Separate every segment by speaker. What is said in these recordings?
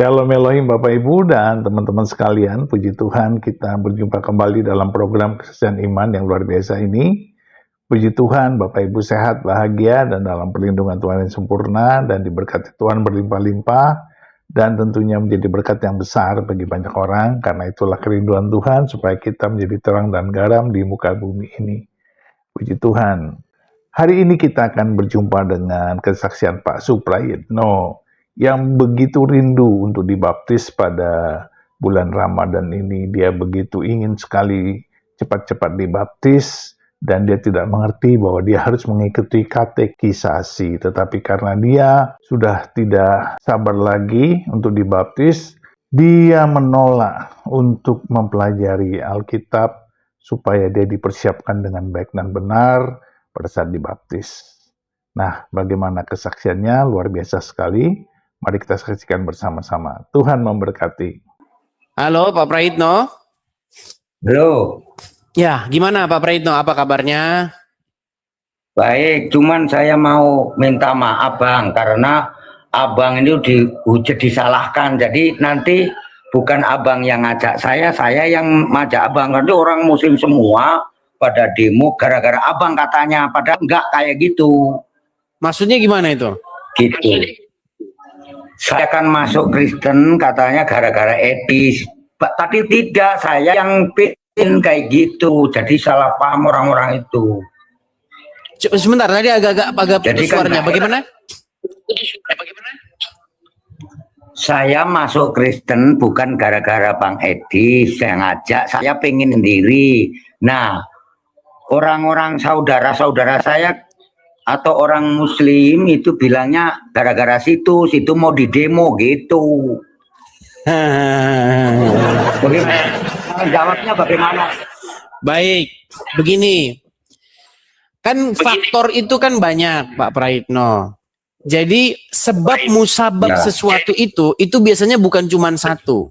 Speaker 1: Shalom Elohim Bapak Ibu dan teman-teman sekalian, puji Tuhan kita berjumpa kembali dalam program Kesaksian Iman yang luar biasa ini. Puji Tuhan Bapak Ibu sehat, bahagia, dan dalam perlindungan Tuhan yang sempurna, dan diberkati Tuhan berlimpah-limpah, dan tentunya menjadi berkat yang besar bagi banyak orang, karena itulah kerinduan Tuhan supaya kita menjadi terang dan garam di muka bumi ini. Puji Tuhan. Hari ini kita akan berjumpa dengan kesaksian Pak Suprayitno yang begitu rindu untuk dibaptis pada bulan Ramadan ini. Dia begitu ingin sekali cepat-cepat dibaptis dan dia tidak mengerti bahwa dia harus mengikuti katekisasi. Tetapi karena dia sudah tidak sabar lagi untuk dibaptis, dia menolak untuk mempelajari Alkitab supaya dia dipersiapkan dengan baik dan benar pada saat dibaptis. Nah, bagaimana kesaksiannya? Luar biasa sekali. Mari kita saksikan bersama-sama. Tuhan memberkati.
Speaker 2: Halo Pak Prayitno.
Speaker 3: Halo.
Speaker 2: Ya, gimana Pak Prayitno? Apa kabarnya?
Speaker 3: Baik, cuman saya mau minta maaf Bang, karena Abang ini disalahkan. Jadi nanti bukan Abang yang ngajak saya yang ngajak Abang. Nanti orang muslim semua pada demo gara-gara Abang katanya, padahal enggak kayak gitu.
Speaker 2: Maksudnya gimana itu?
Speaker 3: Gitu. Saya kan masuk Kristen katanya gara-gara etis. Tapi tidak, saya yang bikin kayak gitu. Jadi salah paham orang-orang itu.
Speaker 2: Sebentar, tadi agak putus suaranya. Bagaimana?
Speaker 3: Saya masuk Kristen bukan gara-gara Bang Edi yang ngajak, saya pengen sendiri. Nah, orang-orang saudara-saudara saya atau orang muslim itu bilangnya gara-gara situ mau didemo gitu. Bagaimana? Jawabnya bagaimana?
Speaker 2: Baik, begini. Kan faktor itu kan banyak Pak Prayitno. Jadi sebab musabab sesuatu itu biasanya bukan cuma satu.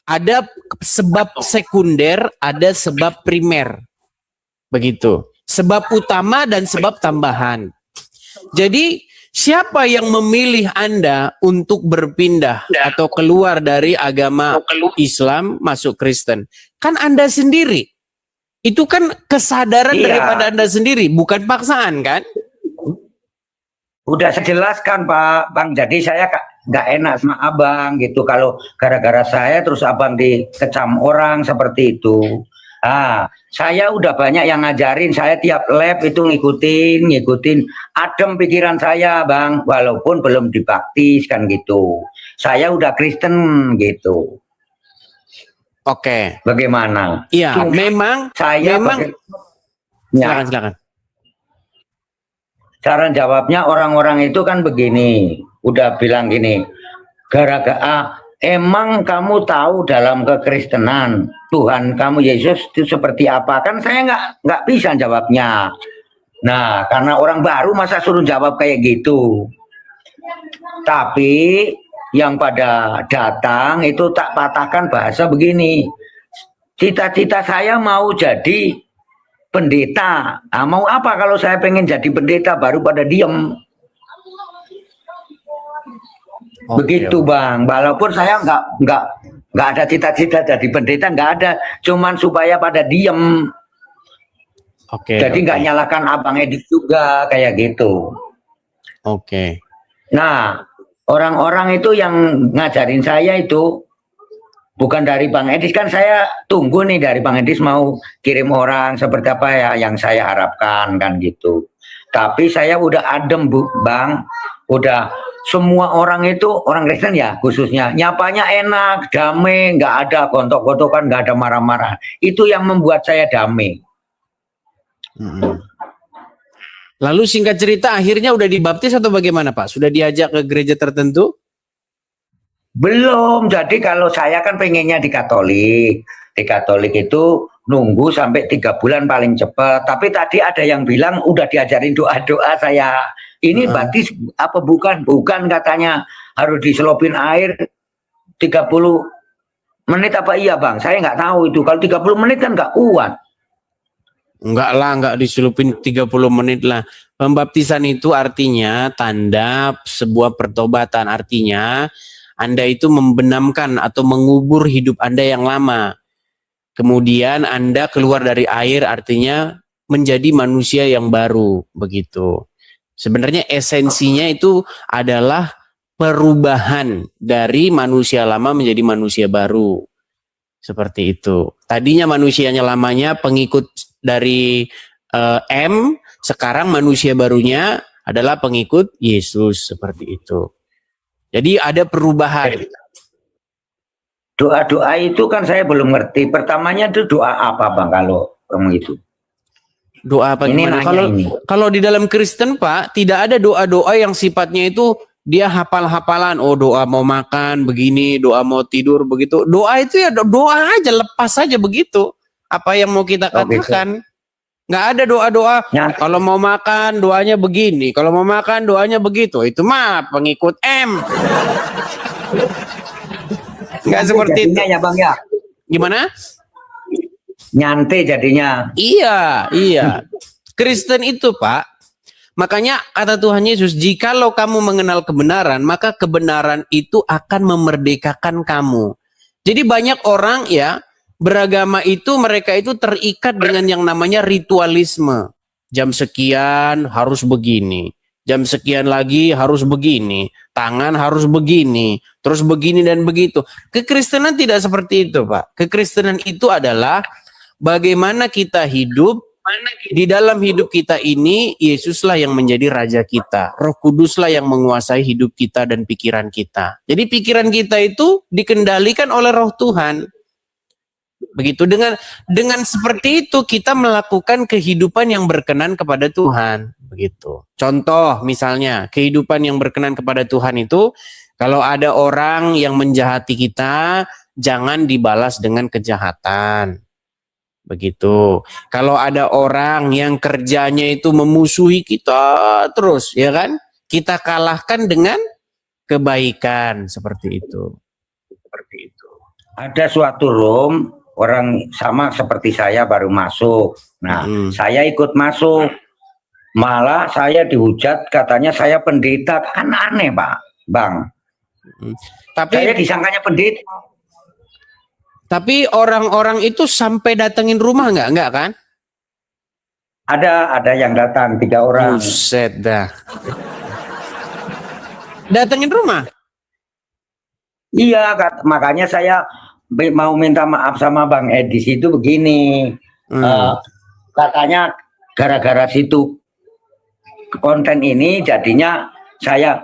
Speaker 2: Ada sebab sekunder, ada sebab primer. Begitu. Sebab utama dan sebab tambahan. Jadi siapa yang memilih Anda untuk berpindah atau keluar dari agama Islam masuk Kristen? Kan Anda sendiri. Itu kan kesadaran daripada Anda sendiri, bukan paksaan kan?
Speaker 3: Udah saya jelaskan Pak Bang, jadi saya nggak enak sama Abang gitu. Kalau gara-gara saya terus Abang dikecam orang seperti itu. Saya udah banyak yang ngajarin, saya tiap lab itu ngikutin, adem pikiran saya Bang, walaupun belum dibaptis kan gitu. Saya udah Kristen gitu.
Speaker 2: Oke.
Speaker 3: Bagaimana?
Speaker 2: Iya, memang. Silakan.
Speaker 3: Cara jawabnya orang-orang itu kan begini, udah bilang gini, gara-gara emang kamu tahu dalam kekristenan Tuhan kamu Yesus itu seperti apa? Kan saya nggak bisa jawabnya. Nah, karena orang baru masa suruh jawab kayak gitu. Tapi yang pada datang itu tak patahkan bahasa begini. Cita-cita saya mau jadi pendeta. Mau apa kalau saya pengen jadi pendeta baru pada diem. Begitu Bang, walaupun saya nggak ada cita-cita jadi pendeta, nggak ada, cuman supaya pada diem. Jadi nggak nyalakan Abang Edi juga kayak gitu. Nah, orang-orang itu yang ngajarin saya itu bukan dari Bang Edis, kan saya tunggu nih dari Bang Edis mau kirim orang seperti apa ya yang saya harapkan kan gitu. Tapi saya udah adem Bang, udah. Semua orang itu, orang Kristen ya khususnya, nyapanya enak, damai, nggak ada gontok-gontokan, nggak ada marah-marah. Itu yang membuat saya damai.
Speaker 2: Lalu singkat cerita akhirnya udah dibaptis atau bagaimana Pak? Sudah diajak ke gereja tertentu?
Speaker 3: Belum, jadi kalau saya kan pengennya di Katolik. Di Katolik itu nunggu sampai 3 bulan paling cepat. Tapi tadi ada yang bilang udah diajarin doa-doa saya. Ini baptis apa bukan? Bukan katanya, harus diselopin air 30 menit apa iya Bang? Saya nggak tahu itu. Kalau 30 menit kan nggak kuat.
Speaker 2: Enggak lah, enggak diselupin 30 menit lah. Pembaptisan itu artinya tanda sebuah pertobatan. Artinya Anda itu membenamkan atau mengubur hidup Anda yang lama. Kemudian Anda keluar dari air, artinya menjadi manusia yang baru, begitu. Sebenarnya esensinya itu adalah perubahan dari manusia lama menjadi manusia baru. Seperti itu. Tadinya manusianya lamanya pengikut dari M, sekarang manusia barunya adalah pengikut Yesus, seperti itu. Jadi ada perubahan.
Speaker 3: Doa-doa itu kan saya belum ngerti. Pertamanya itu doa apa Bang kalau kamu itu?
Speaker 2: Doa apa
Speaker 3: Ini
Speaker 2: gimana?
Speaker 3: nanya ini.
Speaker 2: Kalau di dalam Kristen Pak, tidak ada doa-doa yang sifatnya itu dia hafal-hafalan. Oh, doa mau makan begini, doa mau tidur begitu. Doa itu ya doa aja, lepas aja begitu. Apa yang mau kita katakan? Nggak ada doa-doa. Kalau mau makan doanya begini, kalau mau makan doanya begitu. Itu mah pengikut M. Nggak seperti itu.
Speaker 3: Ya Bang ya.
Speaker 2: Gimana?
Speaker 3: Nyantai jadinya.
Speaker 2: Iya. Kristen itu Pak, makanya kata Tuhan Yesus, jikalau kamu mengenal kebenaran, maka kebenaran itu akan memerdekakan kamu. Jadi banyak orang ya, beragama itu mereka itu terikat dengan yang namanya ritualisme. Jam sekian harus begini, jam sekian lagi harus begini, tangan harus begini, terus begini dan begitu. Kekristenan tidak seperti itu Pak. Kekristenan itu adalah bagaimana kita hidup, di dalam hidup kita ini, Yesuslah yang menjadi Raja kita. Roh Kuduslah yang menguasai hidup kita dan pikiran kita. Jadi pikiran kita itu dikendalikan oleh Roh Tuhan. Begitu, dengan seperti itu kita melakukan kehidupan yang berkenan kepada Tuhan. Begitu. Contoh misalnya, kehidupan yang berkenan kepada Tuhan itu, kalau ada orang yang menjahati kita, jangan dibalas dengan kejahatan. Begitu. Kalau ada orang yang kerjanya itu memusuhi kita terus, ya kan? Kita kalahkan dengan kebaikan, seperti itu.
Speaker 3: Ada suatu room, orang sama seperti saya baru masuk. Nah, saya ikut masuk. Malah saya dihujat katanya saya pendeta. Kan aneh, Pak, Bang.
Speaker 2: Tapi
Speaker 3: saya disangkanya pendeta.
Speaker 2: Tapi orang-orang itu sampai datengin rumah nggak kan?
Speaker 3: Ada yang datang 3 orang.
Speaker 2: Buset dah. Datengin rumah?
Speaker 3: Iya, makanya saya mau minta maaf sama Bang Edis itu begini. Katanya gara-gara situ konten ini jadinya saya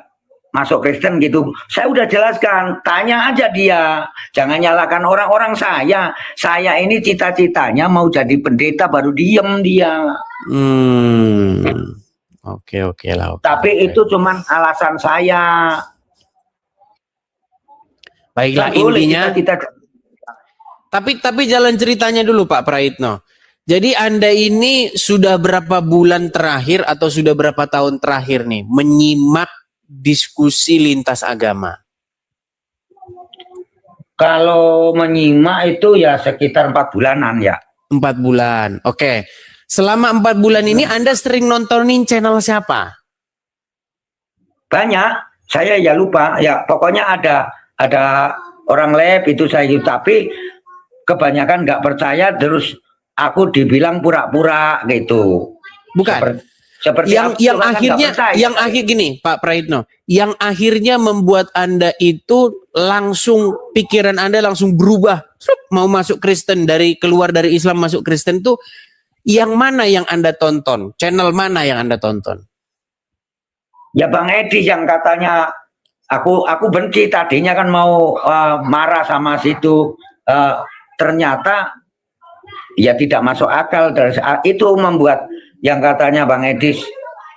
Speaker 3: masuk Kristen gitu. Saya udah jelaskan, tanya aja dia. Jangan nyalakan orang-orang saya. Saya ini cita-citanya mau jadi pendeta baru diem dia.
Speaker 2: Oke lah.
Speaker 3: Tapi itu cuman alasan saya.
Speaker 2: Baiklah, intinya. Tapi jalan ceritanya dulu Pak Praitno. Jadi Anda ini sudah berapa bulan terakhir atau sudah berapa tahun terakhir nih menyimak diskusi lintas agama?
Speaker 3: Kalau menyimak itu ya sekitar 4 bulanan ya.
Speaker 2: 4 bulan, oke. Selama 4 bulan ini Anda sering nontonin channel siapa?
Speaker 3: Banyak, saya ya lupa. Ya pokoknya ada orang lab itu saya gitu. Tapi kebanyakan nggak percaya, terus aku dibilang pura-pura gitu.
Speaker 2: Bukan.
Speaker 3: Seperti
Speaker 2: yang akhir gini Pak Praitno, yang akhirnya membuat Anda itu langsung pikiran Anda langsung berubah, mau masuk Kristen, keluar dari Islam masuk Kristen tuh yang mana yang Anda tonton? Channel mana yang Anda tonton?
Speaker 3: Ya Bang Edi yang katanya aku benci, tadinya kan mau marah sama situ, ternyata ya tidak masuk akal. Terus itu membuat yang katanya Bang Edis,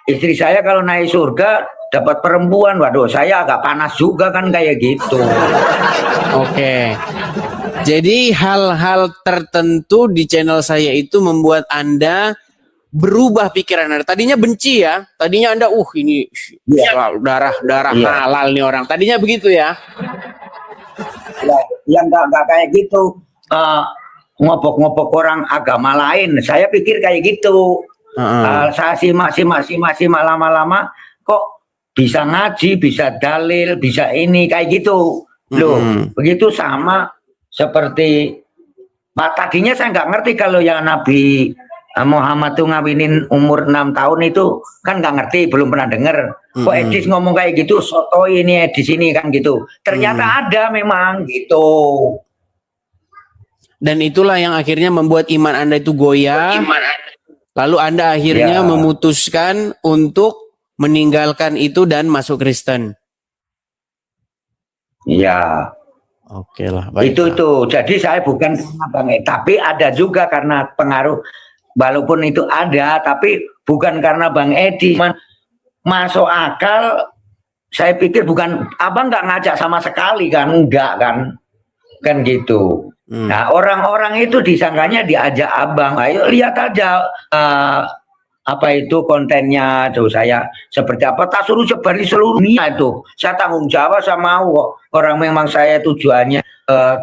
Speaker 3: istri saya kalau naik surga dapat perempuan. Waduh, saya agak panas juga kan kayak gitu.
Speaker 2: Oke. Jadi hal-hal tertentu di channel saya itu membuat Anda berubah pikiran Anda. Tadinya benci ya. Tadinya Anda ini darah halal nih orang. Tadinya begitu ya.
Speaker 3: Ya enggak kayak gitu. Ngobok-ngobok orang agama lain. Saya pikir kayak gitu. Saya simak lama-lama kok bisa ngaji, bisa dalil, bisa ini kayak gitu. Loh, begitu sama seperti tadinya saya nggak ngerti kalau yang Nabi Muhammad tuh ngawinin umur 6 tahun itu kan nggak ngerti, belum pernah dengar. Kok Edis ngomong kayak gitu, soto ini Edis ini kan gitu. Ternyata ada memang gitu.
Speaker 2: Dan itulah yang akhirnya membuat iman Anda itu goyah. Lalu Anda akhirnya memutuskan untuk meninggalkan itu dan masuk Kristen.
Speaker 3: Iya.
Speaker 2: Oke lah, baik.
Speaker 3: Itu. Jadi saya bukan karena Bang Edi, tapi ada juga karena pengaruh. Walaupun itu ada, tapi bukan karena Bang Edi. Masuk akal, saya pikir bukan, abang nggak ngajak sama sekali kan, enggak kan gitu. Nah orang-orang itu disangkanya diajak abang, ayo lihat aja apa itu kontennya tuh saya seperti apa, tak suruh sebar di seluruh dunia itu. Saya tanggung jawab sama orang, memang saya tujuannya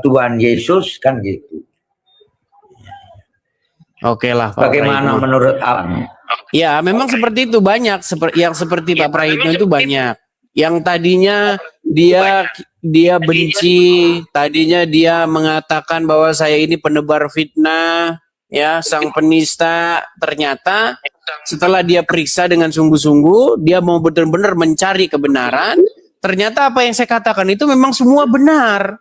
Speaker 3: Tuhan Yesus kan gitu.
Speaker 2: Oke lah, Pak
Speaker 3: bagaimana
Speaker 2: Praitno
Speaker 3: menurut abang?
Speaker 2: Ya memang seperti itu, banyak yang seperti Pak Praitno itu banyak. Yang tadinya dia benci, tadinya dia mengatakan bahwa saya ini penebar fitnah, ya, sang penista. Ternyata setelah dia periksa dengan sungguh-sungguh, dia mau benar-benar mencari kebenaran. Ternyata apa yang saya katakan itu memang semua benar,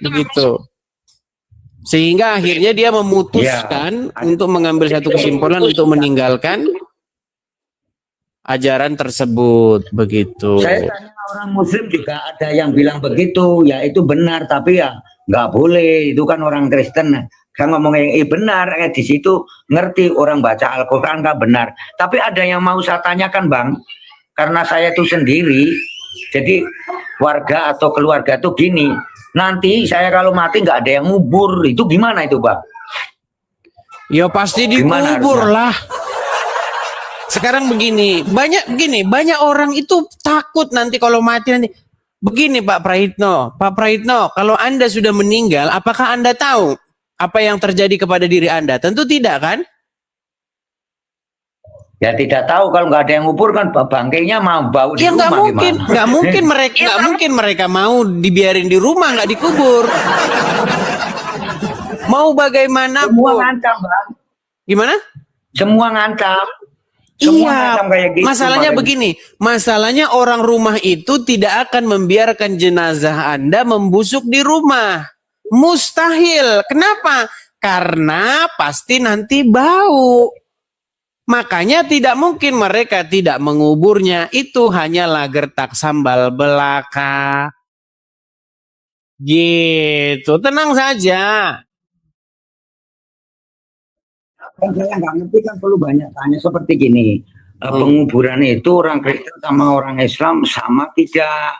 Speaker 2: begitu. Sehingga akhirnya dia memutuskan untuk mengambil satu kesimpulan untuk meninggalkan ajaran tersebut, begitu.
Speaker 3: Saya tanya orang Muslim juga ada yang bilang begitu, ya itu benar, tapi ya nggak boleh, itu kan orang Kristen. Saya ngomongnya benar, di situ ngerti orang baca Al-Quran nggak benar. Tapi ada yang mau saya tanyakan Bang, karena saya itu sendiri, jadi warga atau keluarga tuh gini, nanti saya kalau mati nggak ada yang ngubur, itu gimana itu Bang?
Speaker 2: Ya pasti dikubur lah. Sekarang begini, banyak orang itu takut nanti kalau mati nanti. Begini Pak Praitno, kalau Anda sudah meninggal, apakah Anda tahu apa yang terjadi kepada diri Anda? Tentu tidak kan?
Speaker 3: Ya tidak tahu, kalau nggak ada yang ngubur kan bangkainya mau bau di
Speaker 2: ya,
Speaker 3: rumah
Speaker 2: nggak mungkin mereka mau dibiarin di rumah nggak dikubur. Mau bagaimanapun.
Speaker 3: Semua ngancam Bang.
Speaker 2: Gimana?
Speaker 3: Semua ngancam.
Speaker 2: Iya, gitu, masalahnya begini, masalahnya orang rumah itu tidak akan membiarkan jenazah Anda membusuk di rumah. Mustahil. Kenapa? Karena pasti nanti bau. Makanya tidak mungkin mereka tidak menguburnya. Itu hanyalah gertak sambal belaka. Gitu, tenang saja.
Speaker 3: Kan saya nggak ngerti, kan perlu banyak tanya seperti gini. Penguburan itu orang Kristen sama orang Islam sama tidak?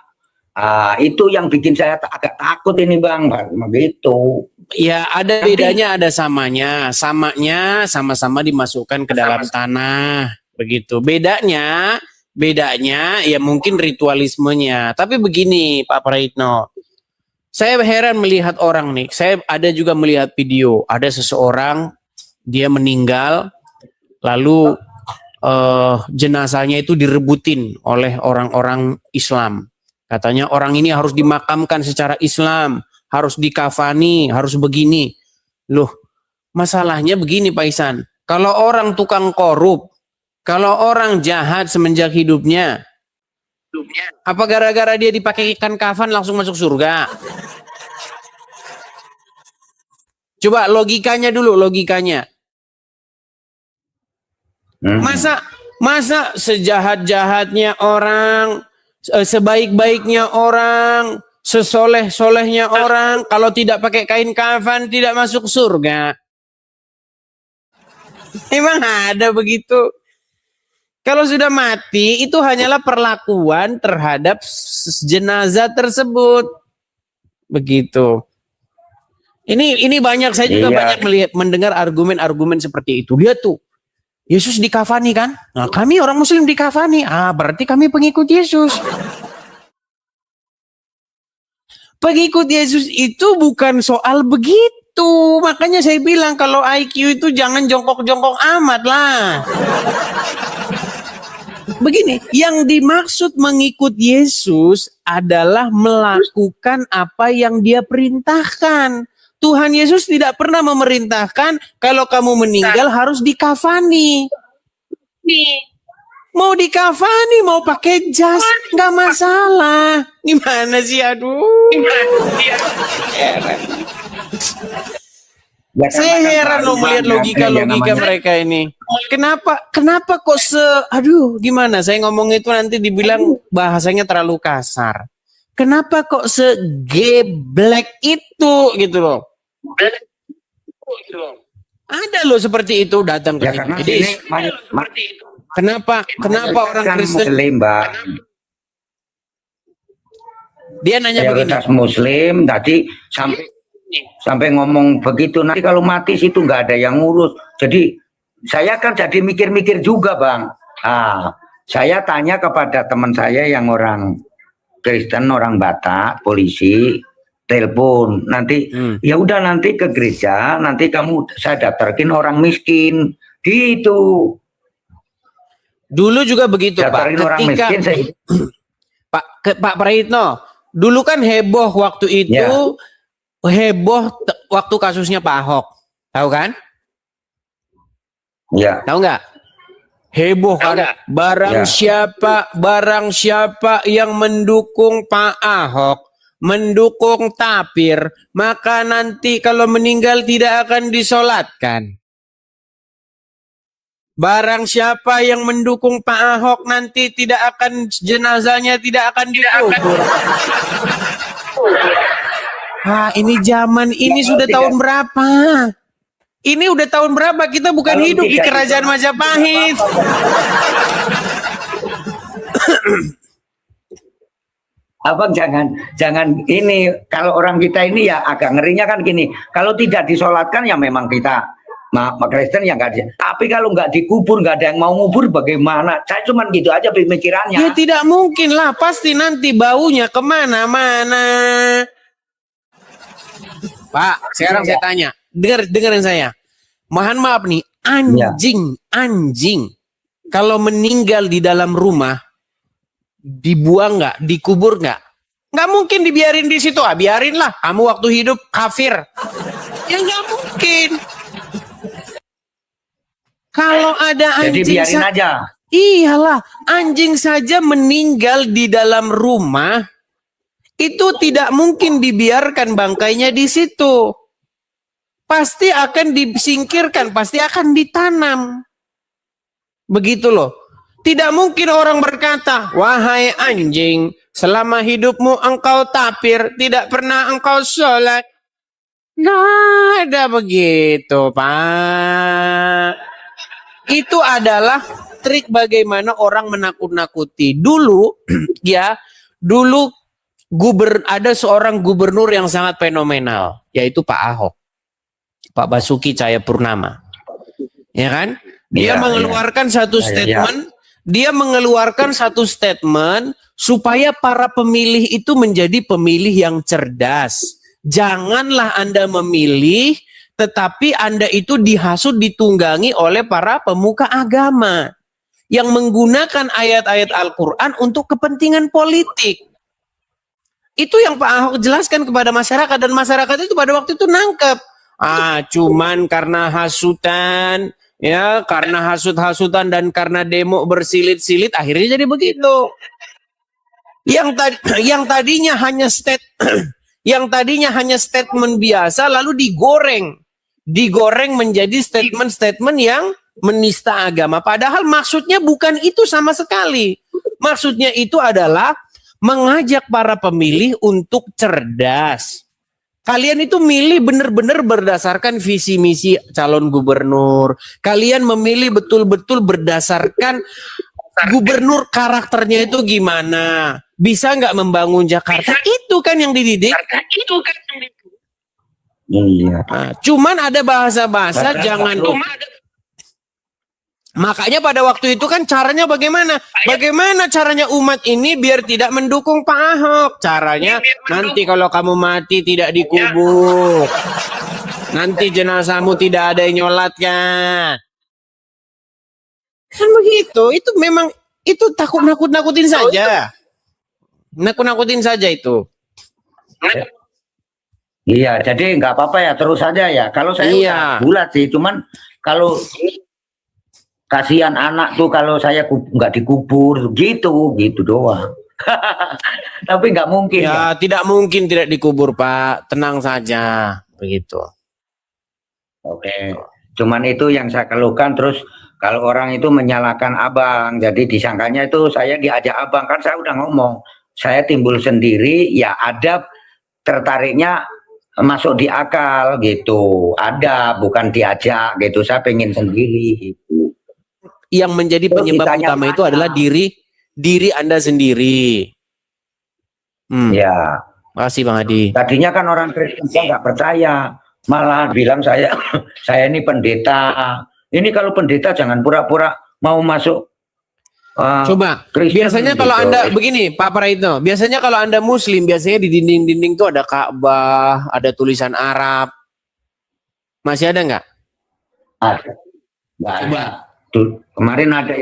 Speaker 3: Itu yang bikin saya agak takut ini Bang, begitu.
Speaker 2: Ya ada bedanya, ada samanya. Samanya sama-sama dimasukkan ke dalam tanah, begitu. Bedanya ya mungkin ritualismenya. Tapi begini Pak Praitno, saya heran melihat orang nih. Saya ada juga melihat video, ada seseorang dia meninggal, lalu jenazahnya itu direbutin oleh orang-orang Islam. Katanya orang ini harus dimakamkan secara Islam, harus dikafani, harus begini. Loh, masalahnya begini Pak Ihsan, kalau orang tukang korup, kalau orang jahat semenjak hidupnya, apa gara-gara dia dipakai ikan kafan langsung masuk surga? Coba logikanya dulu, logikanya. Masa sejahat-jahatnya orang, sebaik-baiknya orang, sesoleh-solehnya orang, kalau tidak pakai kain kafan tidak masuk surga? Emang ada begitu? Kalau sudah mati itu hanyalah perlakuan terhadap jenazah tersebut. Begitu. Ini banyak, saya juga banyak mendengar argumen-argumen seperti itu. Lihat tuh, Yesus dikafani kan? Nah, kami orang Muslim dikafani. Berarti kami pengikut Yesus. Pengikut Yesus itu bukan soal begitu. Makanya saya bilang kalau IQ itu jangan jongkok-jongkok amat lah. begini, yang dimaksud mengikut Yesus adalah melakukan apa yang Dia perintahkan. Tuhan Yesus tidak pernah memerintahkan kalau kamu meninggal harus dikafani. Mau dikafani, mau pakai jas, nggak masalah. Gimana sih, aduh.
Speaker 3: Ya,
Speaker 2: Saya heran loh melihat logika-logika mereka ini. Kenapa kok aduh gimana, saya ngomong itu nanti dibilang bahasanya terlalu kasar. Kenapa kok segeblek itu gitu loh. Ada loh seperti itu datang ke
Speaker 3: karena
Speaker 2: sini. Kenapa orang Kristen
Speaker 3: Muslim, Bang.
Speaker 2: Dia nanya begini.
Speaker 3: Muslim tadi sampai ngomong begitu, nanti kalau mati situ nggak ada yang ngurus. Jadi saya kan jadi mikir-mikir juga, Bang. Saya tanya kepada teman saya yang orang Kristen, orang Batak, polisi, telepon nanti ya udah nanti ke gereja, nanti saya daftarkin orang miskin gitu.
Speaker 2: Dulu juga begitu,
Speaker 3: daftarin
Speaker 2: Pak.
Speaker 3: Orang miskin, saya...
Speaker 2: Pak Prayitno, dulu kan heboh waktu itu. Ya. Heboh waktu kasusnya Pak Ahok, tahu kan?
Speaker 3: Ya.
Speaker 2: Tahu nggak? Heboh kan? Barang siapa yang mendukung Pak Ahok, mendukung tapir, maka nanti kalau meninggal tidak akan disolatkan. Barang siapa yang mendukung Pak Ahok nanti jenazahnya tidak akan dikubur. Ini zaman ini sudah tahun berapa? Ini udah tahun berapa? Kita bukan hidup di kerajaan Majapahit.
Speaker 3: Abang jangan ini, kalau orang kita ini ya agak ngerinya kan gini, kalau tidak disolatkan ya memang kita Kristen yang nggak ada. Tapi kalau nggak dikubur, nggak ada yang mau ngubur, bagaimana? Saya cuma gitu aja pemikirannya.
Speaker 2: Ya tidak mungkin lah, pasti nanti baunya kemana-mana. Pak, sekarang saya tanya, dengerin saya. Mohon maaf nih, anjing, kalau meninggal di dalam rumah, dibuang nggak, dikubur nggak? Nggak mungkin dibiarin di situ. Biarinlah, kamu waktu hidup kafir. Ya nggak mungkin. Kalau ada anjing,
Speaker 3: jadi biarin aja.
Speaker 2: Iyalah, anjing saja meninggal di dalam rumah, itu tidak mungkin dibiarkan bangkainya di situ. Pasti akan disingkirkan, pasti akan ditanam. Begitu loh. Tidak mungkin orang berkata, wahai anjing, selama hidupmu engkau tapir, tidak pernah engkau sholat. Nggak ada begitu, Pak. Itu adalah trik bagaimana orang menakut-nakuti. Dulu ada seorang gubernur yang sangat fenomenal, yaitu Pak Ahok, Pak Basuki Cahayapurnama, ya kan? Dia mengeluarkan satu statement. Dia mengeluarkan satu statement supaya para pemilih itu menjadi pemilih yang cerdas. Janganlah Anda memilih, tetapi Anda itu dihasut, ditunggangi oleh para pemuka agama yang menggunakan ayat-ayat Al-Quran untuk kepentingan politik. Itu yang Pak Ahok jelaskan kepada masyarakat, dan masyarakat itu pada waktu itu nangkep. Cuman karena hasutan, ya, karena hasut-hasutan dan karena demo bersilit-silit, akhirnya jadi begitu. Yang tadinya hanya statement biasa lalu digoreng menjadi statement-statement yang menista agama. Padahal maksudnya bukan itu sama sekali. Maksudnya itu adalah mengajak para pemilih untuk cerdas. Kalian itu milih benar-benar berdasarkan visi misi calon gubernur. Kalian memilih betul-betul berdasarkan gubernur karakternya itu gimana. Bisa nggak membangun Jakarta? Itu kan yang dididik.
Speaker 3: Iya.
Speaker 2: Cuman ada bahasa-bahasa jangan. Makanya pada waktu itu kan caranya bagaimana? Bagaimana caranya umat ini biar tidak mendukung Pak Ahok? Caranya nanti kalau kamu mati tidak dikubur. Nanti jenazahmu tidak ada yang nyolatkan. Kan begitu. Itu memang Itu takut nakut-nakutin saja. Nakut-nakutin saja itu.
Speaker 3: Iya, jadi nggak apa-apa ya, terus saja ya. Kalau saya
Speaker 2: Iya.
Speaker 3: udah bulat sih, cuman kalau kasihan anak tuh kalau saya nggak dikubur gitu doang. Tapi nggak mungkin ya.
Speaker 2: Ya, tidak mungkin tidak dikubur, Pak. Tenang saja, begitu.
Speaker 3: Oke, cuman itu yang saya keluhkan. Terus kalau orang itu menyalahkan abang, jadi disangkanya itu saya diajak abang, kan saya udah ngomong, saya timbul sendiri, ya ada tertariknya masuk di akal gitu, ada bukan diajak gitu, saya pengen sendiri gitu.
Speaker 2: Yang menjadi
Speaker 3: Terus
Speaker 2: penyebab
Speaker 3: ditanya
Speaker 2: utama itu
Speaker 3: mana?
Speaker 2: adalah diri Anda sendiri.
Speaker 3: Ya,
Speaker 2: Makasih Bang Adi.
Speaker 3: tadinya kan orang Kristen nggak percaya, malah bilang saya saya ini pendeta. Ini kalau pendeta jangan pura-pura mau masuk.
Speaker 2: Coba,
Speaker 3: Kristen
Speaker 2: biasanya
Speaker 3: gitu.
Speaker 2: kalau Anda begini, Pak Praitno, biasanya kalau Anda Muslim, biasanya di dinding-dinding tuh ada Ka'bah, ada tulisan Arab. Masih ada nggak?
Speaker 3: Ada. Nggak
Speaker 2: Coba.
Speaker 3: ada. Tuh, kemarin ada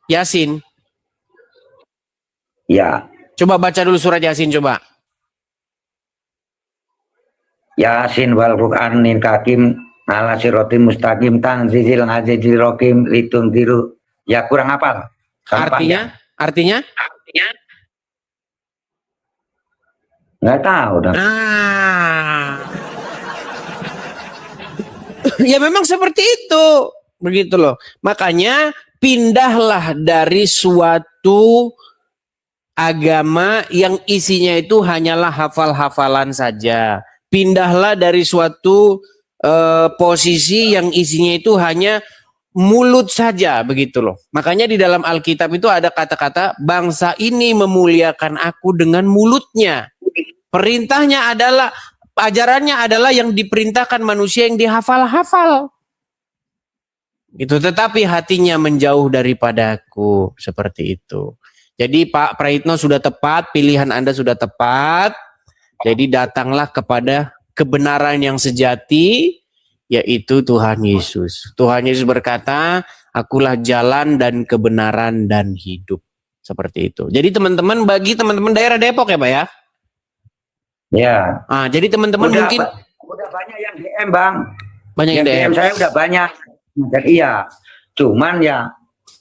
Speaker 2: Yasin.
Speaker 3: Ya,
Speaker 2: Coba baca dulu surat Yasin, coba.
Speaker 3: Yasin wal Qur'anil Hakim ala siratim mustaqim tanzilil azizil rokim litun diru. Ya kurang hafal.
Speaker 2: Artinya?
Speaker 3: Nggak tahu dah.
Speaker 2: Ya memang seperti itu. Begitu loh. Makanya pindahlah dari suatu agama yang isinya itu hanyalah hafal-hafalan saja. Pindahlah dari suatu posisi yang isinya itu hanya mulut saja, begitu loh. Makanya di dalam Alkitab itu ada kata-kata bangsa ini memuliakan aku dengan mulutnya. Perintahnya adalah, ajarannya adalah yang diperintahkan manusia yang dihafal-hafal. Gitu, tetapi hatinya menjauh daripadaku, seperti itu. Jadi Pak Praitno sudah tepat, pilihan Anda sudah tepat. Jadi datanglah kepada kebenaran yang sejati, yaitu Tuhan Yesus. Tuhan Yesus berkata, akulah jalan dan kebenaran dan hidup. Seperti itu. Jadi teman-teman, bagi teman-teman daerah Depok ya Pak ya?
Speaker 3: Ya.
Speaker 2: Jadi teman-teman mungkin
Speaker 3: udah banyak yang DM Bang.
Speaker 2: Banyak yang DM.
Speaker 3: Saya udah banyak. Iya. Cuman ya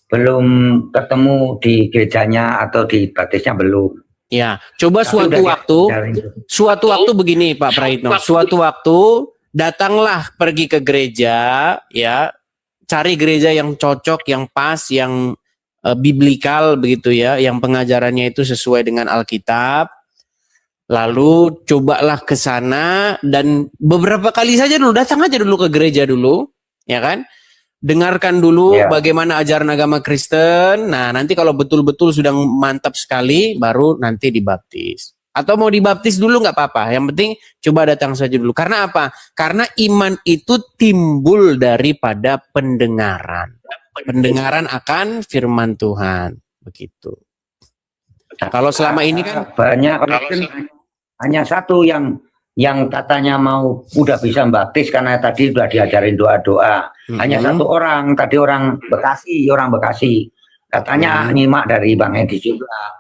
Speaker 3: belum ketemu di gerejanya atau di baptisnya belum.
Speaker 2: Ya, coba suatu waktu begini Pak Praitno. Suatu waktu datanglah pergi ke gereja, ya, cari gereja yang cocok, yang pas, yang biblikal begitu ya, yang pengajarannya itu sesuai dengan Alkitab. Lalu cobalah ke sana dan beberapa kali saja dulu, datang aja dulu ke gereja dulu, ya kan? Dengarkan dulu bagaimana ajaran agama Kristen. Nah, nanti kalau betul-betul sudah mantap sekali, baru nanti dibaptis. Atau mau dibaptis dulu nggak apa-apa. Yang penting coba datang saja dulu. Karena apa? Karena iman itu timbul daripada pendengaran. Pendengaran akan firman Tuhan. Begitu. Kalau selama ini kan
Speaker 3: banyak hanya satu yang katanya mau udah bisa baptis karena tadi udah diajarin doa-doa. Hanya satu orang, tadi orang Bekasi. Katanya nyimak dari Bang Edi juga.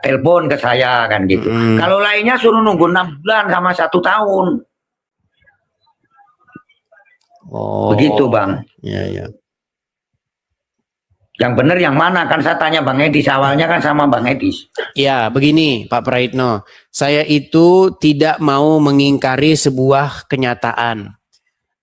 Speaker 3: Telepon ke saya kan gitu. Kalau lainnya suruh nunggu 6 bulan sama 1 tahun. Begitu Bang.
Speaker 2: Iya.
Speaker 3: Yang benar yang mana? Kan saya tanya Bang Edis, awalnya kan sama Bang Edis.
Speaker 2: Ya, begini Pak Praitno. Saya itu tidak mau mengingkari sebuah kenyataan.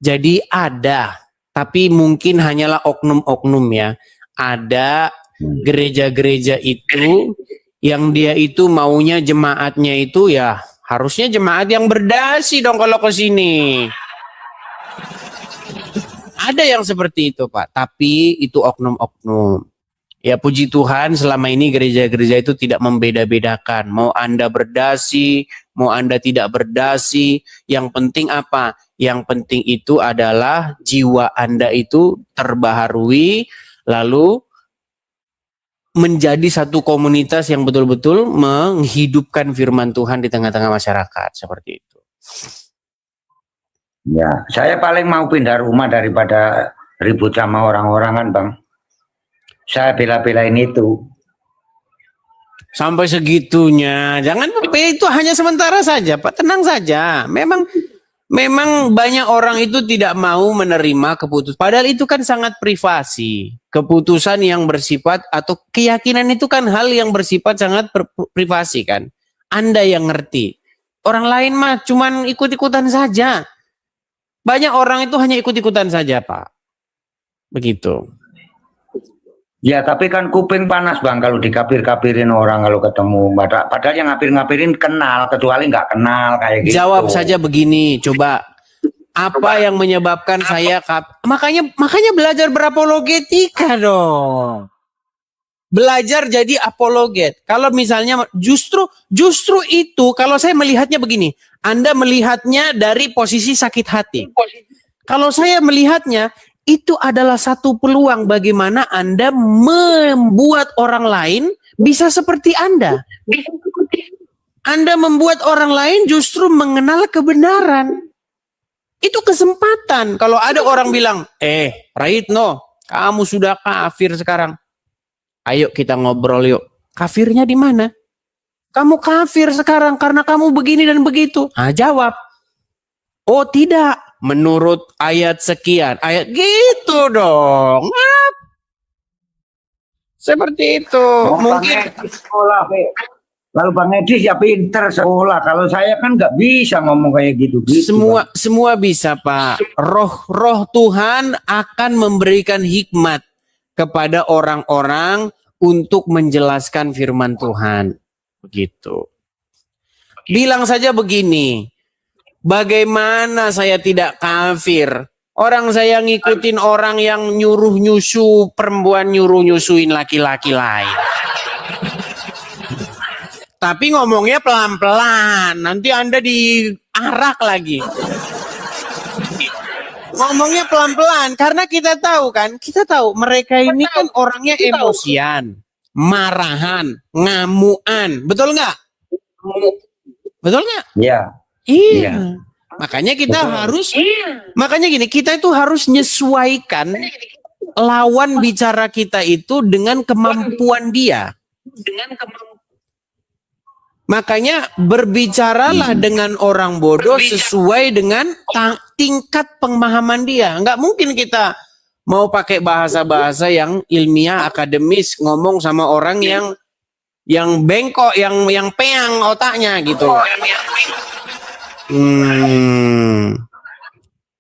Speaker 2: Jadi ada, tapi mungkin hanyalah oknum-oknum ya. Ada gereja-gereja itu yang dia itu maunya jemaatnya itu ya harusnya jemaat yang berdasi dong kalau ke sini. Ada yang seperti itu Pak, tapi itu oknum-oknum. Ya puji Tuhan selama ini gereja-gereja itu tidak membeda-bedakan. Mau Anda berdasi, mau Anda tidak berdasi. Yang penting apa? Yang penting itu adalah jiwa Anda itu terbaharui, lalu menjadi satu komunitas yang betul-betul menghidupkan firman Tuhan di tengah-tengah masyarakat. Seperti itu.
Speaker 3: Ya, saya paling mau pindah rumah daripada ribut sama orang-orang kan Bang. saya bela-belain itu.
Speaker 2: Sampai segitunya. Jangan, itu hanya sementara saja, Pak. Tenang saja. Memang banyak orang itu tidak mau menerima keputusan. Padahal itu kan sangat privasi. Keputusan yang bersifat atau keyakinan itu kan hal yang bersifat sangat privasi kan. Anda yang ngerti. Orang lain mah cuman ikut-ikutan saja. Banyak orang itu hanya ikut-ikutan saja, Pak. Begitu.
Speaker 3: Ya, tapi kan kuping panas Bang kalau dikapir-kapirin orang kalau ketemu. Padahal yang ngapir-ngapirin kenal, kecuali nggak kenal kayak gitu.
Speaker 2: Jawab saja begini, coba. Apa yang menyebabkan saya makanya belajar berapologetika dong. Belajar jadi apologet. Kalau misalnya justru itu kalau saya melihatnya begini, Anda melihatnya dari posisi sakit hati. Kalau saya melihatnya itu adalah satu peluang bagaimana Anda membuat orang lain bisa seperti Anda. Anda membuat orang lain justru mengenal kebenaran. Itu kesempatan. Kalau ada orang bilang, Praitno, kamu sudah kafir sekarang. Ayo kita ngobrol yuk. Kafirnya di mana? Kamu kafir sekarang karena kamu begini dan begitu. Jawab. Oh tidak. Menurut ayat sekian, ayat gitu dong. Seperti itu. Mungkin
Speaker 3: sekolah, lalu Bang Edis ya pinter sekolah. Kalau saya kan nggak bisa ngomong kayak gitu.
Speaker 2: Semua bisa, Pak. Roh Tuhan akan memberikan hikmat kepada orang-orang untuk menjelaskan firman Tuhan. Begitu. Bilang saja begini. Bagaimana saya tidak kafir? Orang saya ngikutin orang yang perempuan nyusuin laki-laki lain. Tapi ngomongnya pelan-pelan, nanti Anda diarak lagi. Ngomongnya pelan-pelan, karena kita tahu mereka ini kan orangnya emosian, marahan, ngamuan, betul nggak? Betul nggak?
Speaker 3: Iya.
Speaker 2: Iya. Makanya kita kita itu harus menyesuaikan lawan bicara kita itu dengan kemampuan dia. Makanya berbicaralah dengan orang bodoh sesuai dengan tingkat pemahaman dia. Nggak mungkin kita mau pakai bahasa-bahasa yang ilmiah, akademis, ngomong sama orang yang bengkok, yang peang otaknya gitu.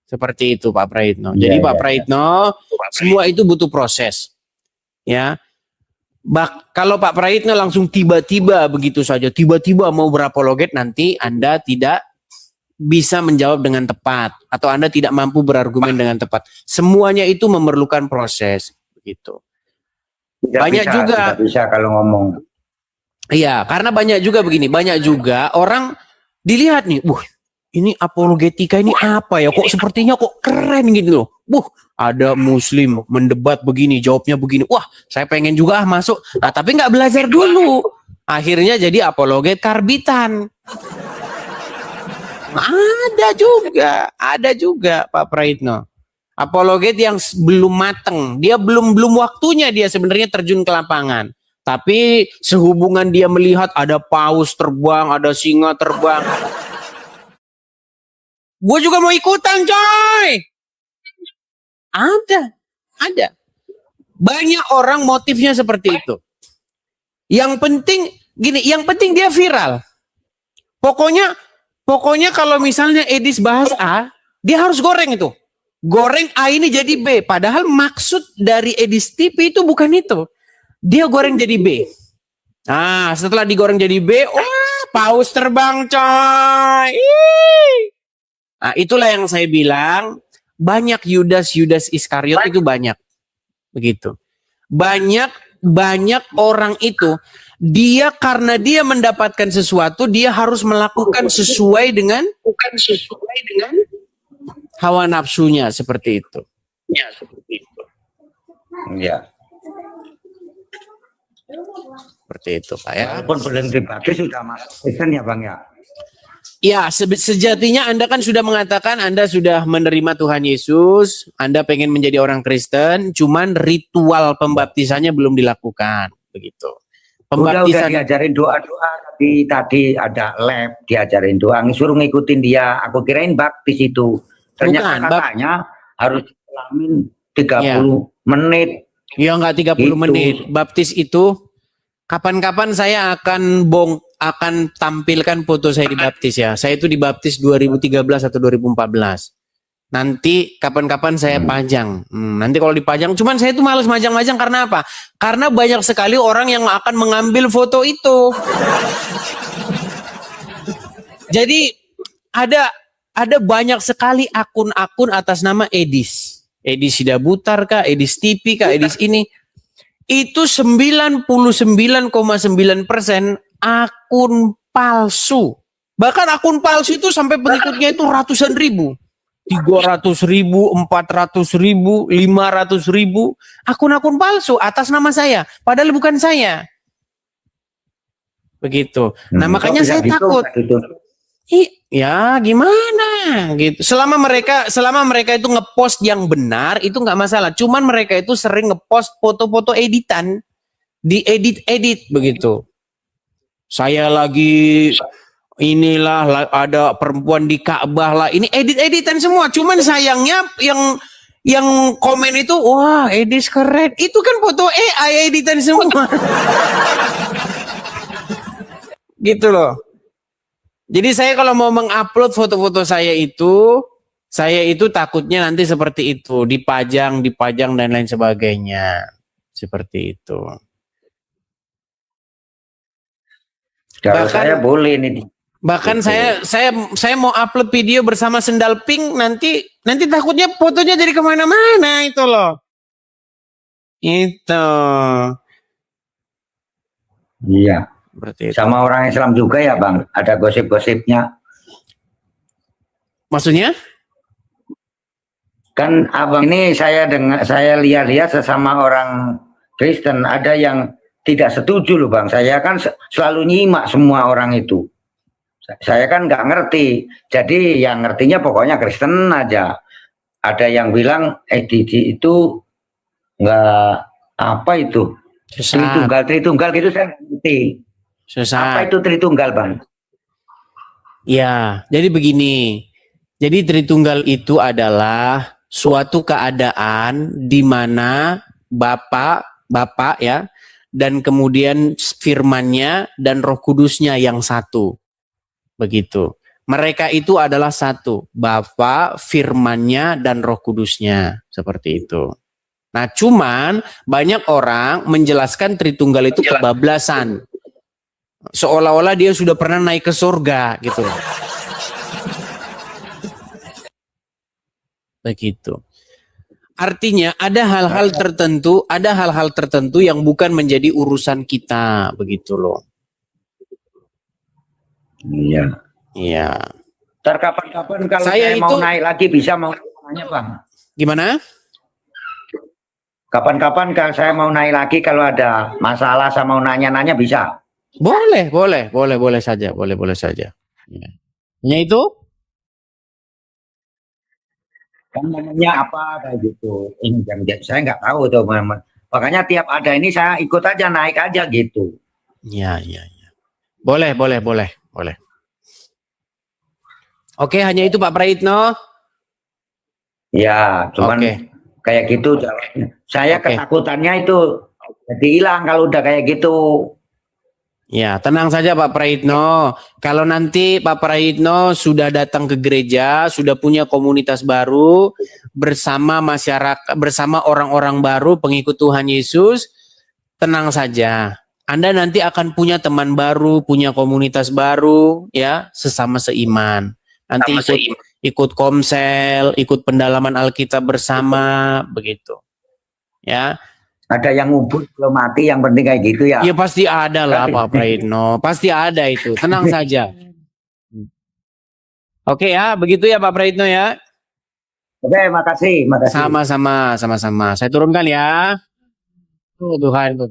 Speaker 2: Seperti itu Pak Praitno. Jadi Pak Praitno, semua itu butuh proses. Ya. Kalau Pak Praitno langsung tiba-tiba begitu saja, tiba-tiba mau berapologet, nanti Anda tidak bisa menjawab dengan tepat atau Anda tidak mampu berargumen dengan tepat. Semuanya itu memerlukan proses begitu. Tidak bisa kalau ngomong. Iya, karena banyak juga begini, banyak juga orang dilihat nih, ini apologetika ini apa ya? Kok sepertinya kok keren gitu loh. Ada Muslim mendebat begini, jawabnya begini. Wah, saya pengen juga masuk. Nah, tapi nggak belajar dulu. Akhirnya jadi apologet karbitan. Ada juga Pak Praitno. Apologet yang belum mateng. Dia belum waktunya dia sebenarnya terjun ke lapangan. Tapi sehubungan dia melihat ada paus terbang, ada singa terbang. Gue juga mau ikutan, coy. Ada. Banyak orang motifnya seperti itu. Yang penting dia viral. Pokoknya kalau misalnya Edis bahas A, dia harus goreng itu. Goreng A ini jadi B. Padahal maksud dari Edis TV itu bukan itu. Dia goreng jadi B. Nah, setelah digoreng jadi B, paus terbang, coy. Nah, itulah yang saya bilang, banyak Yudas Iskariot itu banyak. Begitu. Banyak orang itu, dia karena dia mendapatkan sesuatu, dia harus melakukan sesuai dengan hawa nafsunya, seperti itu.
Speaker 3: Ya, seperti itu. Ya.
Speaker 2: Seperti itu, Pak ya.
Speaker 3: Walaupun berhenti bagus sudah masuk Kristen ya, Bang ya.
Speaker 2: Ya, sejatinya Anda kan sudah mengatakan Anda sudah menerima Tuhan Yesus, Anda pengen menjadi orang Kristen, cuman ritual pembaptisannya belum dilakukan, begitu.
Speaker 3: Udah
Speaker 2: Pembaptisan
Speaker 3: diajarin doa-doa tadi ada lab diajarin doa, suruh ngikutin dia. Aku kirain baptis itu. Ternyata
Speaker 2: bukan,
Speaker 3: katanya harus kelamin 30
Speaker 2: ya,
Speaker 3: menit.
Speaker 2: ya enggak 30
Speaker 3: Gitu.
Speaker 2: menit. Baptis itu kapan-kapan saya akan tampilkan foto saya dibaptis ya. Saya itu dibaptis 2013 atau 2014. Nanti kapan-kapan saya pajang. Nanti kalau dipajang, cuman saya itu males majang-majang karena apa? Karena banyak sekali orang yang akan mengambil foto itu. Jadi ada banyak sekali akun-akun atas nama Edis. Edis Sidabutar kah, Edis TV kah, Edis ini. Itu 99,9% akun palsu. Bahkan akun palsu itu sampai pengikutnya itu ratusan ribu. 300.000, 400.000, 500.000 akun-akun palsu atas nama saya, padahal bukan saya. Begitu. Nah, makanya saya takut. Ya, gimana gitu. Selama mereka itu ngepost yang benar itu nggak masalah. Cuman mereka itu sering ngepost foto-foto editan, diedit-edit begitu. Saya lagi inilah ada perempuan di Ka'bah lah. Ini edit-editan semua. Cuman sayangnya yang komen itu, wah, Edis keren. Itu kan foto AI editan semua. Gitu loh. Jadi saya kalau mau mengupload foto-foto saya itu takutnya nanti seperti itu, dipajang dan lain sebagainya. Seperti itu.
Speaker 3: Kalau saya boleh nih.
Speaker 2: Bahkan saya mau upload video bersama sendal pink, nanti takutnya fotonya jadi kemana-mana itu loh. Itu.
Speaker 3: Iya.
Speaker 2: Berarti itu.
Speaker 3: Sama orang Islam juga ya Bang, ada gosip-gosipnya.
Speaker 2: Maksudnya?
Speaker 3: Kan abang ini saya lihat sesama orang Kristen ada yang tidak setuju loh Bang. Saya kan selalu nyimak semua orang itu. Saya kan nggak ngerti, jadi yang ngertinya pokoknya Kristen aja. Ada yang bilang itu nggak apa itu Tritunggal gitu saya nggak ngerti. Apa itu Tritunggal Bang?
Speaker 2: Ya, jadi begini. Jadi Tritunggal itu adalah suatu keadaan di mana Bapak ya, dan kemudian firman-Nya dan Roh Kudusnya yang satu. Begitu. Mereka itu adalah satu, Bapa, firman-Nya dan Roh Kudusnya, seperti itu. Nah, cuman banyak orang menjelaskan Tritunggal itu kebablasan. Seolah-olah dia sudah pernah naik ke surga gitu. Begitu. Artinya ada hal-hal tertentu yang bukan menjadi urusan kita, begitu loh.
Speaker 3: Iya.
Speaker 2: Iya.
Speaker 3: Ntar kapan-kapan kalau saya mau naik lagi bisa mau nanya Bang.
Speaker 2: Gimana?
Speaker 3: Kapan-kapan kalau saya mau naik lagi kalau ada masalah saya mau nanya-nanya bisa.
Speaker 2: Boleh saja. Ya. Hanya itu?
Speaker 3: Kan namanya apa kayak gitu. Ini saya nggak tahu tuh teman-teman. Makanya tiap ada ini saya ikut aja naik aja gitu.
Speaker 2: Iya. Boleh. Oke, hanya itu Pak Praitno.
Speaker 3: Ya, cuman kayak gitu jawabannya. Saya ketakutannya itu jadi hilang kalau udah kayak gitu.
Speaker 2: Ya, tenang saja Pak Praitno. Kalau nanti Pak Praitno sudah datang ke gereja, sudah punya komunitas baru bersama masyarakat, bersama orang-orang baru pengikut Tuhan Yesus, tenang saja. Anda nanti akan punya teman baru, punya komunitas baru, ya, sesama seiman. Nanti ikut komsel, ikut pendalaman Alkitab bersama, begitu. Ya.
Speaker 3: Ada yang ngubur belum mati, yang penting kayak gitu ya.
Speaker 2: Ya pasti ada lah Pak Praitno, pasti ada itu. Tenang saja. Oke ya, begitu ya Pak Praitno ya.
Speaker 3: Oke, makasih.
Speaker 2: Sama-sama. Saya turunkan ya.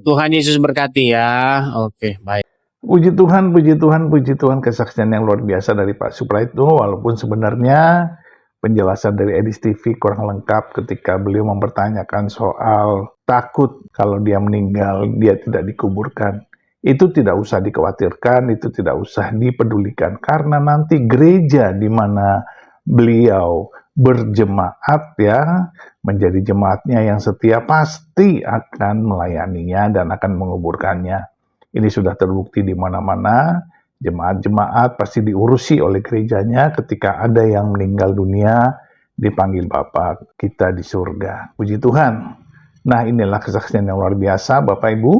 Speaker 2: Tuhan Yesus berkati ya. Oke, baik.
Speaker 1: Puji Tuhan, puji Tuhan, puji Tuhan, kesaksian yang luar biasa dari Pak Supraitno, walaupun sebenarnya penjelasan dari Edis TV kurang lengkap ketika beliau mempertanyakan soal takut kalau dia meninggal, dia tidak dikuburkan. Itu tidak usah dikhawatirkan, itu tidak usah dipedulikan, karena nanti gereja di mana beliau berjemaat ya, menjadi jemaatnya yang setia pasti akan melayaninya dan akan menguburkannya. Ini sudah terbukti di mana-mana, jemaat-jemaat pasti diurusi oleh gerejanya ketika ada yang meninggal dunia, dipanggil Bapa kita di surga. Puji Tuhan. Nah, inilah kesaksian yang luar biasa Bapak Ibu,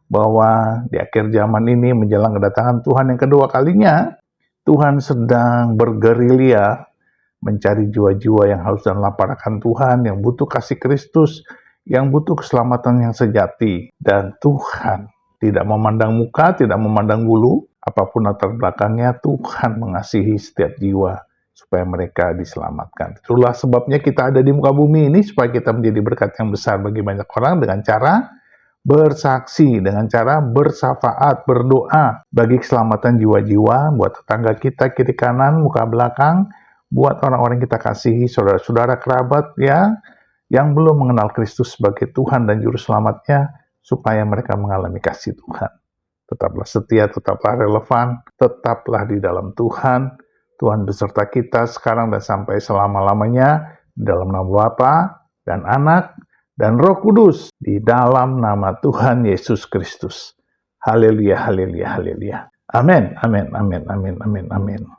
Speaker 1: bahwa di akhir zaman ini menjelang kedatangan Tuhan yang kedua kalinya, Tuhan sedang bergerilya mencari jiwa-jiwa yang haus dan lapar akan Tuhan, yang butuh kasih Kristus, yang butuh keselamatan yang sejati. Dan Tuhan tidak memandang muka, tidak memandang bulu, apapun latar belakangnya, Tuhan mengasihi setiap jiwa supaya mereka diselamatkan. Itulah sebabnya kita ada di muka bumi ini, supaya kita menjadi berkat yang besar bagi banyak orang dengan cara bersaksi, dengan cara bersafaat, berdoa bagi keselamatan jiwa-jiwa, buat tetangga kita kiri kanan, muka belakang, buat orang-orang kita kasihi, saudara-saudara kerabat ya, yang belum mengenal Kristus sebagai Tuhan dan Juru Selamatnya, supaya mereka mengalami kasih Tuhan. Tetaplah setia, tetaplah relevan, tetaplah di dalam Tuhan. Tuhan beserta kita sekarang dan sampai selama-lamanya, dalam nama Bapa dan Anak dan Roh Kudus, di dalam nama Tuhan Yesus Kristus. Haleluya, haleluya, haleluya. Amin, amin, amin, amin, amin, amin.